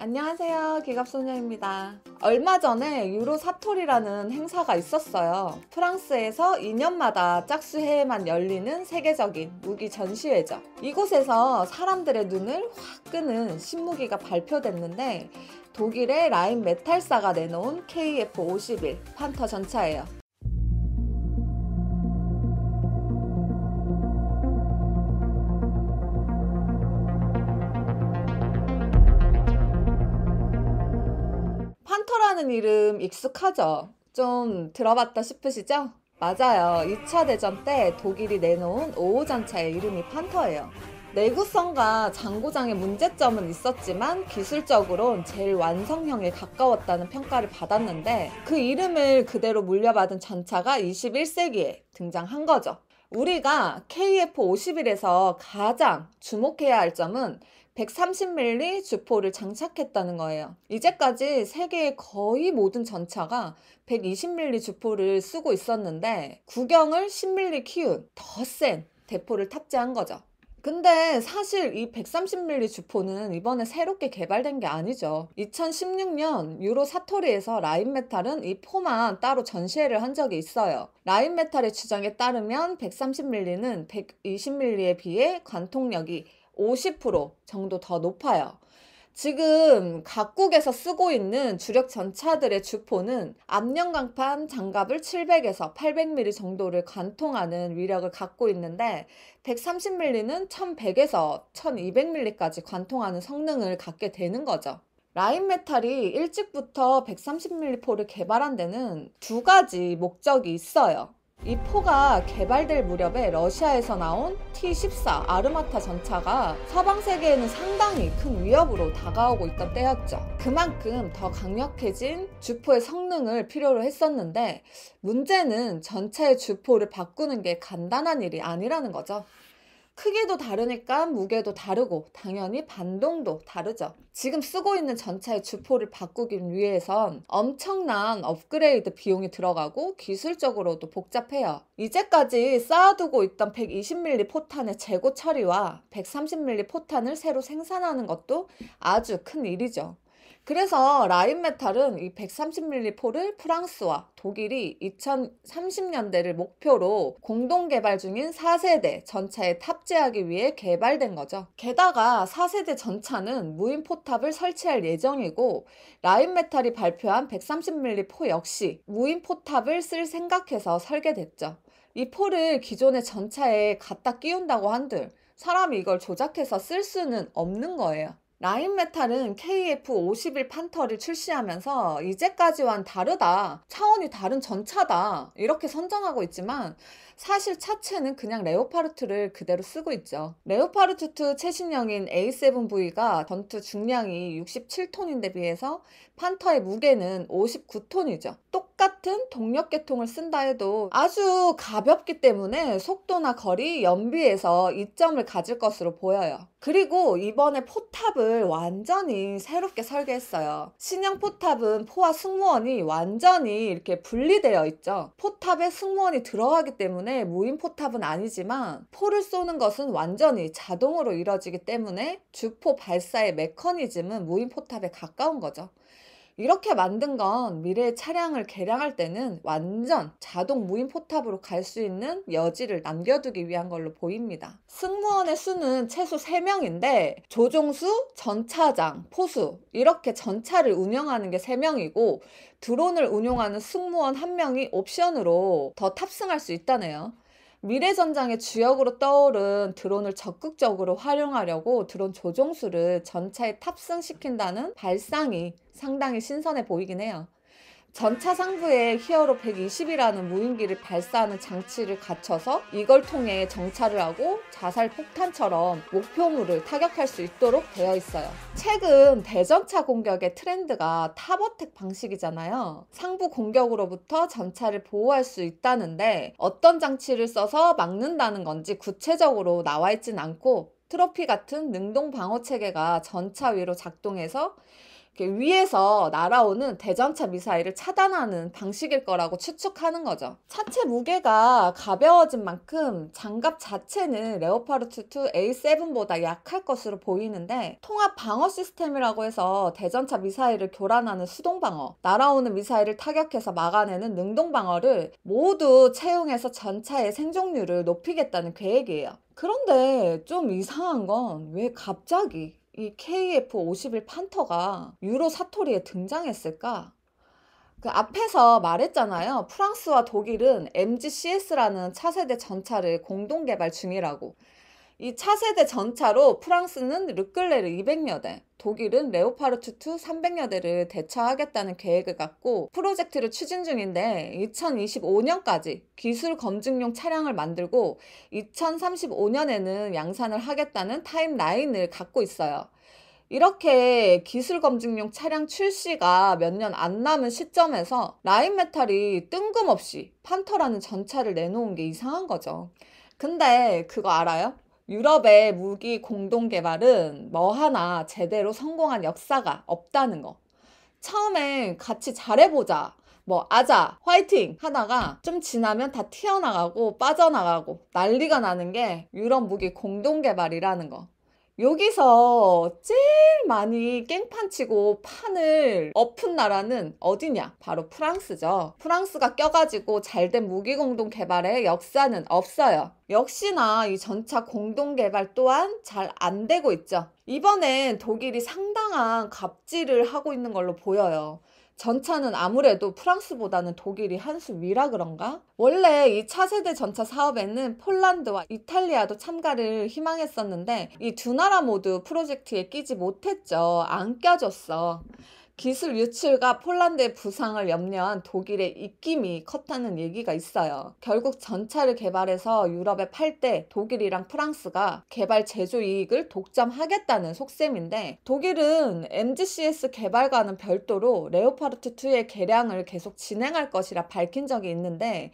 안녕하세요. 기갑소녀입니다. 얼마 전에 유로 사토리라는 행사가 있었어요. 프랑스에서 2년마다 짝수해에만 열리는 세계적인 무기 전시회죠. 이곳에서 사람들의 눈을 확 끄는 신무기가 발표됐는데 독일의 라인 메탈사가 내놓은 KF-51 판터 전차예요. 판터라는 이름 익숙하죠? 좀 들어봤다 싶으시죠? 맞아요. 2차 대전 때 독일이 내놓은 5호 전차의 이름이 판터예요. 내구성과 장고장의 문제점은 있었지만 기술적으로는 제일 완성형에 가까웠다는 평가를 받았는데 그 이름을 그대로 물려받은 전차가 21세기에 등장한 거죠. 우리가 KF-51에서 가장 주목해야 할 점은 130mm 주포를 장착했다는 거예요. 이제까지 세계의 거의 모든 전차가 120mm 주포를 쓰고 있었는데 구경을 10mm 키운 더 센 대포를 탑재한 거죠. 근데 사실 이 130mm 주포는 이번에 새롭게 개발된 게 아니죠. 2016년 유로 사토리에서 라인메탈은 이 포만 따로 전시회를 한 적이 있어요. 라인메탈의 주장에 따르면 130mm는 120mm에 비해 관통력이 50% 정도 더 높아요. 지금 각국에서 쓰고 있는 주력 전차들의 주포는 압력 강판 장갑을 700에서 800mm 정도를 관통하는 위력을 갖고 있는데 130mm는 1100에서 1200mm까지 관통하는 성능을 갖게 되는 거죠. 라인메탈이 일찍부터 130mm 포를 개발한 데는 두 가지 목적이 있어요. 이 포가 개발될 무렵에 러시아에서 나온 T-14 아르마타 전차가 서방 세계에는 상당히 큰 위협으로 다가오고 있던 때였죠. 그만큼 더 강력해진 주포의 성능을 필요로 했었는데 문제는 전차의 주포를 바꾸는 게 간단한 일이 아니라는 거죠. 크기도 다르니까 무게도 다르고 당연히 반동도 다르죠. 지금 쓰고 있는 전차의 주포를 바꾸기 위해선 엄청난 업그레이드 비용이 들어가고 기술적으로도 복잡해요. 이제까지 쌓아두고 있던 120mm 포탄의 재고 처리와 130mm 포탄을 새로 생산하는 것도 아주 큰 일이죠. 그래서 라인메탈은 이 130mm 포를 프랑스와 독일이 2030년대를 목표로 공동 개발 중인 4세대 전차에 탑재하기 위해 개발된 거죠. 게다가 4세대 전차는 무인 포탑을 설치할 예정이고 라인메탈이 발표한 130mm 포 역시 무인 포탑을 쓸 생각해서 설계됐죠. 이 포를 기존의 전차에 갖다 끼운다고 한들 사람이 이걸 조작해서 쓸 수는 없는 거예요. 라인메탈은 KF-51 판터를 출시하면서 이제까지와는 다르다, 차원이 다른 전차다 이렇게 선전하고 있지만 사실 차체는 그냥 레오파르트를 그대로 쓰고 있죠. 레오파르트2 최신형인 A7V가 전투 중량이 67톤인데 비해서 판터의 무게는 59톤이죠. 똑같은 동력 계통을 쓴다 해도 아주 가볍기 때문에 속도나 거리, 연비에서 이점을 가질 것으로 보여요. 그리고 이번에 포탑을 완전히 새롭게 설계했어요. 신형 포탑은 포와 승무원이 완전히 이렇게 분리되어 있죠. 포탑에 승무원이 들어가기 때문에 무인 포탑은 아니지만 포를 쏘는 것은 완전히 자동으로 이루어지기 때문에 주포 발사의 메커니즘은 무인 포탑에 가까운 거죠. 이렇게 만든 건 미래의 차량을 개량할 때는 완전 자동 무인 포탑으로 갈 수 있는 여지를 남겨두기 위한 걸로 보입니다. 승무원의 수는 최소 3명인데 조종수, 전차장, 포수 이렇게 전차를 운영하는 게 3명이고 드론을 운용하는 승무원 1명이 옵션으로 더 탑승할 수 있다네요. 미래 전장의 주역으로 떠오른 드론을 적극적으로 활용하려고 드론 조종수를 전차에 탑승시킨다는 발상이 상당히 신선해 보이긴 해요. 전차 상부에 히어로 120이라는 무인기를 발사하는 장치를 갖춰서 이걸 통해 정찰을 하고 자살 폭탄처럼 목표물을 타격할 수 있도록 되어 있어요. 최근 대전차 공격의 트렌드가 탑어택 방식이잖아요. 상부 공격으로부터 전차를 보호할 수 있다는데 어떤 장치를 써서 막는다는 건지 구체적으로 나와 있진 않고 트로피 같은 능동 방어 체계가 전차 위로 작동해서 이렇게 위에서 날아오는 대전차 미사일을 차단하는 방식일 거라고 추측하는 거죠. 차체 무게가 가벼워진 만큼 장갑 자체는 레오파르트 2 A7보다 약할 것으로 보이는데, 통합 방어 시스템이라고 해서 대전차 미사일을 교란하는 수동 방어, 날아오는 미사일을 타격해서 막아내는 능동 방어를 모두 채용해서 전차의 생존율을 높이겠다는 계획이에요. 그런데 좀 이상한 건 왜 갑자기 이 KF-51 판터가 유로 사토리에 등장했을까? 그 앞에서 말했잖아요. 프랑스와 독일은 MGCS라는 차세대 전차를 공동 개발 중이라고. 이 차세대 전차로 프랑스는 르클레르 200여 대, 독일은 레오파르트 2 300여 대를 대처하겠다는 계획을 갖고 프로젝트를 추진 중인데, 2025년까지 기술 검증용 차량을 만들고 2035년에는 양산을 하겠다는 타임라인을 갖고 있어요. 이렇게 기술 검증용 차량 출시가 몇 년 안 남은 시점에서 라인메탈이 뜬금없이 판터라는 전차를 내놓은 게 이상한 거죠. 근데 그거 알아요? 유럽의 무기 공동 개발은 뭐 하나 제대로 성공한 역사가 없다는 거. 처음엔 같이 잘해보자, 뭐 아자, 화이팅 하다가 좀 지나면 다 튀어나가고 빠져나가고 난리가 나는 게 유럽 무기 공동 개발이라는 거. 여기서 제일 많이 깽판 치고 판을 엎은 나라는 어디냐? 바로 프랑스죠. 프랑스가 껴가지고 잘된 무기 공동 개발의 역사는 없어요. 역시나 이 전차 공동 개발 또한 잘 안 되고 있죠. 이번엔 독일이 상당한 갑질을 하고 있는 걸로 보여요. 전차는 아무래도 프랑스보다는 독일이 한 수 위라 그런가? 원래 이 차세대 전차 사업에는 폴란드와 이탈리아도 참가를 희망했었는데 이 두 나라 모두 프로젝트에 끼지 못했죠. 안 껴줬어. 기술 유출과 폴란드의 부상을 염려한 독일의 입김이 컸다는 얘기가 있어요. 결국 전차를 개발해서 유럽에 팔 때 독일이랑 프랑스가 개발 제조 이익을 독점하겠다는 속셈인데, 독일은 MGCS 개발과는 별도로 레오파르트 2의 개량을 계속 진행할 것이라 밝힌 적이 있는데,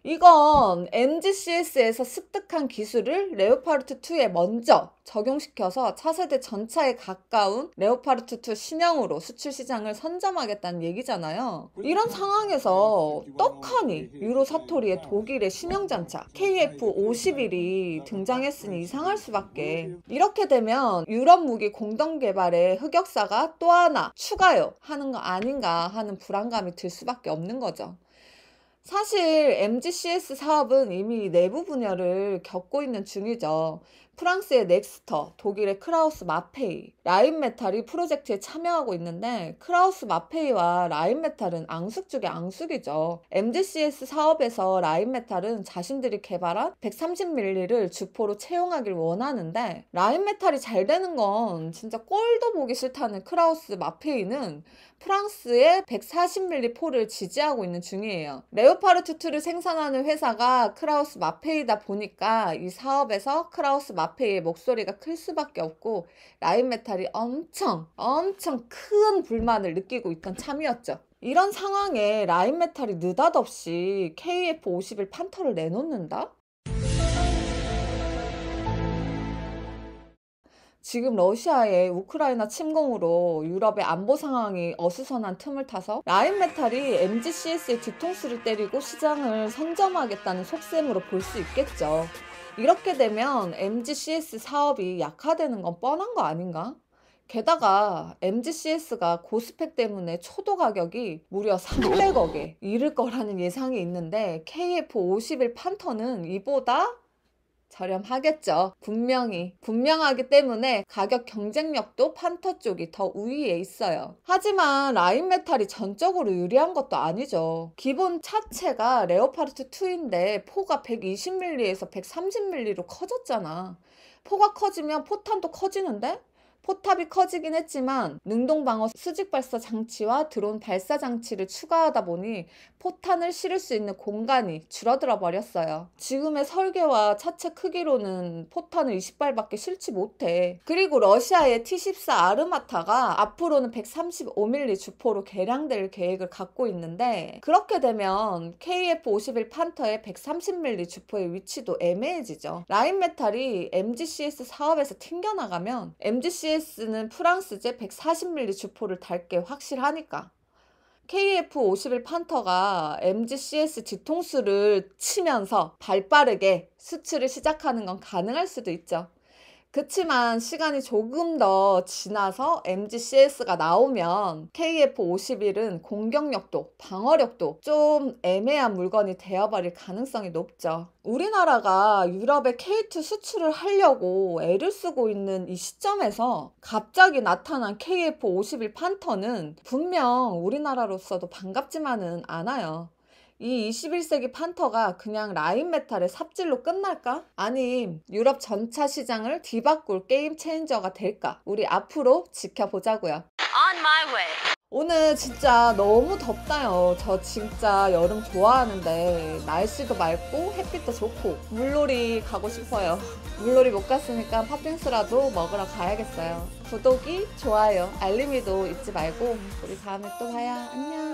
이건 MGCS에서 습득한 기술을 레오파르트 2에 먼저 적용시켜서 차세대 전차에 가까운 레오파르트 2 신형으로 수출 시장을 선점하겠다는 얘기잖아요. 이런 상황에서 떡하니 유로 사토리의 독일의 신형 전차 KF-51이 등장했으니 이상할 수밖에. 이렇게 되면 유럽 무기 공동 개발의 흑역사가 또 하나 추가요 하는 거 아닌가 하는 불안감이 들 수밖에 없는 거죠. 사실 MGCS 사업은 이미 내부 분열을 겪고 있는 중이죠. 프랑스의 넥스터, 독일의 크라우스 마페이, 라인메탈이 프로젝트에 참여하고 있는데, 크라우스 마페이와 라인메탈은 앙숙 중의 앙숙이죠. MGCS 사업에서 라인메탈은 자신들이 개발한 130mm를 주포로 채용하길 원하는데, 라인메탈이 잘 되는 건 진짜 꼴도 보기 싫다는 크라우스 마페이는 프랑스의 140mm 포를 지지하고 있는 중이에요. 레오파르트 2를 생산하는 회사가 크라우스 마페이다 보니까 이 사업에서 크라우스 마페이의 목소리가 클 수밖에 없고, 라인메탈이 엄청 큰 불만을 느끼고 있던 참이었죠. 이런 상황에 라인메탈이 느닷없이 KF-51 판터를 내놓는다? 지금 러시아의 우크라이나 침공으로 유럽의 안보 상황이 어수선한 틈을 타서 라인메탈이 MGCS의 뒤통수를 때리고 시장을 선점하겠다는 속셈으로 볼 수 있겠죠. 이렇게 되면 MGCS 사업이 약화되는 건 뻔한 거 아닌가? 게다가 MGCS가 고스펙 때문에 초도 가격이 무려 300억에 이를 거라는 예상이 있는데, KF-51 판터는 이보다 저렴하겠죠. 분명하기 때문에 가격 경쟁력도 판터 쪽이 더 우위에 있어요. 하지만 라인메탈이 전적으로 유리한 것도 아니죠. 기본 차체가 레오파르트 2인데 포가 120mm에서 130mm로 커졌잖아. 포가 커지면 포탄도 커지는데? 포탑이 커지긴 했지만 능동방어 수직발사 장치와 드론 발사 장치를 추가하다 보니 포탄을 실을 수 있는 공간이 줄어들어 버렸어요. 지금의 설계와 차체 크기로는 포탄을 20발밖에 실지 못해. 그리고 러시아의 T-14 아르마타가 앞으로는 135mm 주포로 개량될 계획을 갖고 있는데, 그렇게 되면 KF-51 판터의 130mm 주포의 위치도 애매해지죠. 라인메탈이 MGCS 사업에서 튕겨나가면 MGCS CS는 프랑스제 140ml 주포를 달 게 확실하니까. KF51 판터가 MGCS 뒤통수를 치면서 발빠르게 수출을 시작하는 건 가능할 수도 있죠. 그치만 시간이 조금 더 지나서 MGCS가 나오면 KF51은 공격력도 방어력도 좀 애매한 물건이 되어버릴 가능성이 높죠. 우리나라가 유럽에 K2 수출을 하려고 애를 쓰고 있는 이 시점에서 갑자기 나타난 KF51 판터는 분명 우리나라로서도 반갑지만은 않아요. 이 21세기 판터가 그냥 라인메탈의 삽질로 끝날까? 아님 유럽 전차 시장을 뒤바꿀 게임 체인저가 될까? 우리 앞으로 지켜보자고요. On my way. 오늘 진짜 너무 덥다요. 저 진짜 여름 좋아하는데 날씨도 맑고 햇빛도 좋고 물놀이 가고 싶어요. 물놀이 못 갔으니까 팥빙수라도 먹으러 가야겠어요. 구독이, 좋아요, 알림이도 잊지 말고 우리 다음에 또 봐요. 안녕.